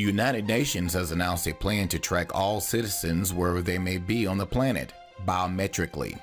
United Nations has announced a plan to track all citizens wherever they may be on the planet, biometrically.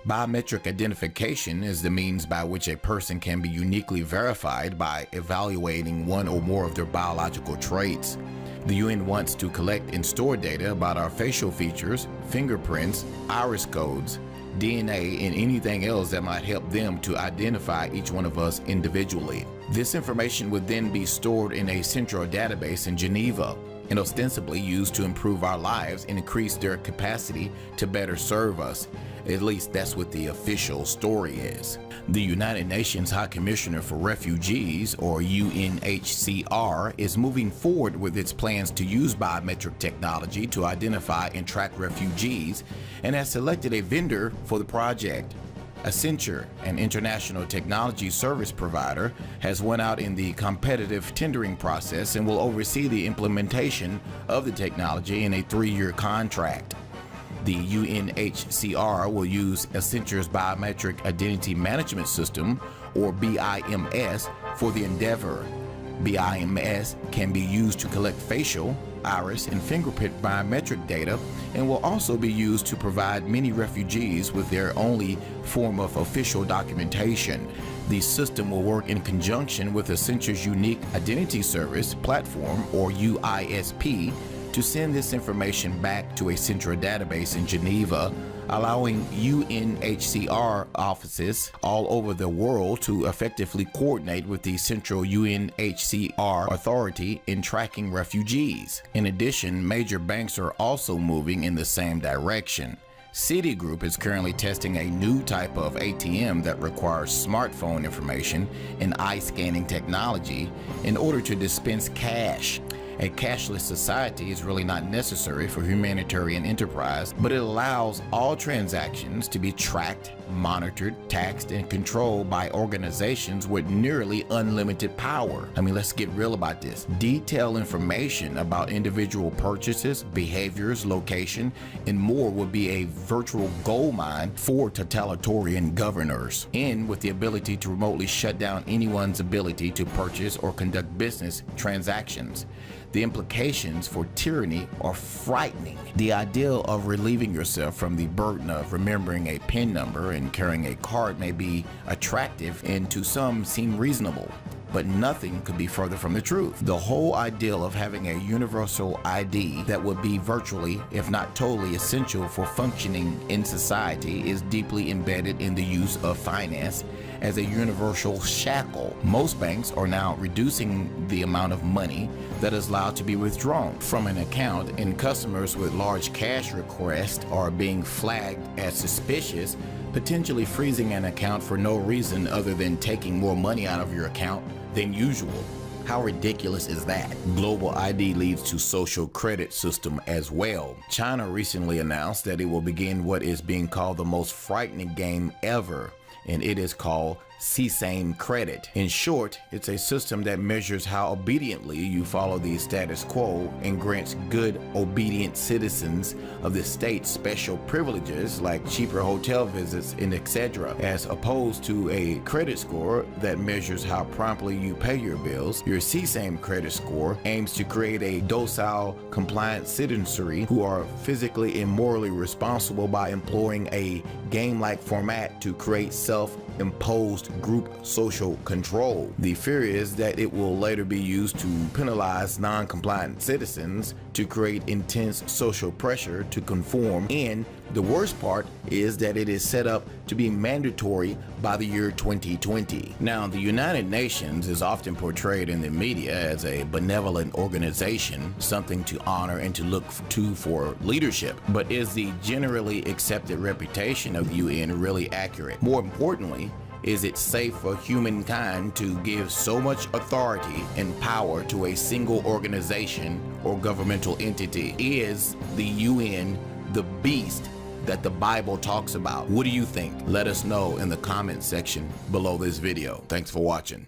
Biometric identification is the means by which a person can be uniquely verified by evaluating one or more of their biological traits. The UN wants to collect and store data about our facial features, fingerprints, iris codes, DNA, and anything else that might help them to identify each one of us individually. This information would then be stored in a central database in Geneva and ostensibly used to improve our lives and increase their capacity to better serve us. At least that's what the official story is. The United Nations High Commissioner for Refugees, or UNHCR, is moving forward with its plans to use biometric technology to identify and track refugees, and has selected a vendor for the project. Accenture, an international technology service provider, has went out in the competitive tendering process and will oversee the implementation of the technology in a 3-year contract. The UNHCR will use Accenture's Biometric Identity Management System, or BIMS, for the endeavor. BIMS can be used to collect facial, iris, and fingerprint biometric data, and will also be used to provide many refugees with their only form of official documentation. The system will work in conjunction with Accenture's Unique Identity Service Platform, or UISP, to send this information back to a central database in Geneva, allowing UNHCR offices all over the world to effectively coordinate with the central UNHCR authority in tracking refugees. In addition, major banks are also moving in the same direction. Citigroup is currently testing a new type of ATM that requires smartphone information and eye scanning technology in order to dispense cash. A cashless society is really not necessary for humanitarian enterprise, but it allows all transactions to be tracked, monitored, taxed, and controlled by organizations with nearly unlimited power. I mean, let's get real about this. Detailed information about individual purchases, behaviors, location, and more will be a virtual goldmine for totalitarian governors, and with the ability to remotely shut down anyone's ability to purchase or conduct business transactions. The implications for tyranny are frightening. The ideal of relieving yourself from the burden of remembering a PIN number and carrying a card may be attractive and to some seem reasonable, but nothing could be further from the truth. The whole ideal of having a universal ID that would be virtually, if not totally, essential for functioning in society is deeply embedded in the use of finance as a universal shackle. Most banks are now reducing the amount of money that is allowed to be withdrawn from an account, and customers with large cash requests are being flagged as suspicious, potentially freezing an account for no reason other than taking more money out of your account than usual. How ridiculous is that? Global ID leads to social credit system as well. China recently announced that it will begin what is being called the most frightening game ever, and it is called CSAM credit. In short, it's a system that measures how obediently you follow the status quo and grants good, obedient citizens of the state special privileges like cheaper hotel visits and etc., as opposed to a credit score that measures how promptly you pay your bills. Your CSAM credit score aims to create a docile, compliant citizenry who are physically and morally responsible by employing a game-like format to create self-imposed group social control. The fear is that it will later be used to penalize non-compliant citizens, to create intense social pressure to conform, and the worst part is that it is set up to be mandatory by the year 2020. Now, the United Nations is often portrayed in the media as a benevolent organization, something to honor and to look to for leadership. But is the generally accepted reputation of the UN really accurate? More importantly, is it safe for humankind to give so much authority and power to a single organization or governmental entity? Is the UN the beast that the Bible talks about? What do you think? Let us know in the comment section below this video. Thanks for watching.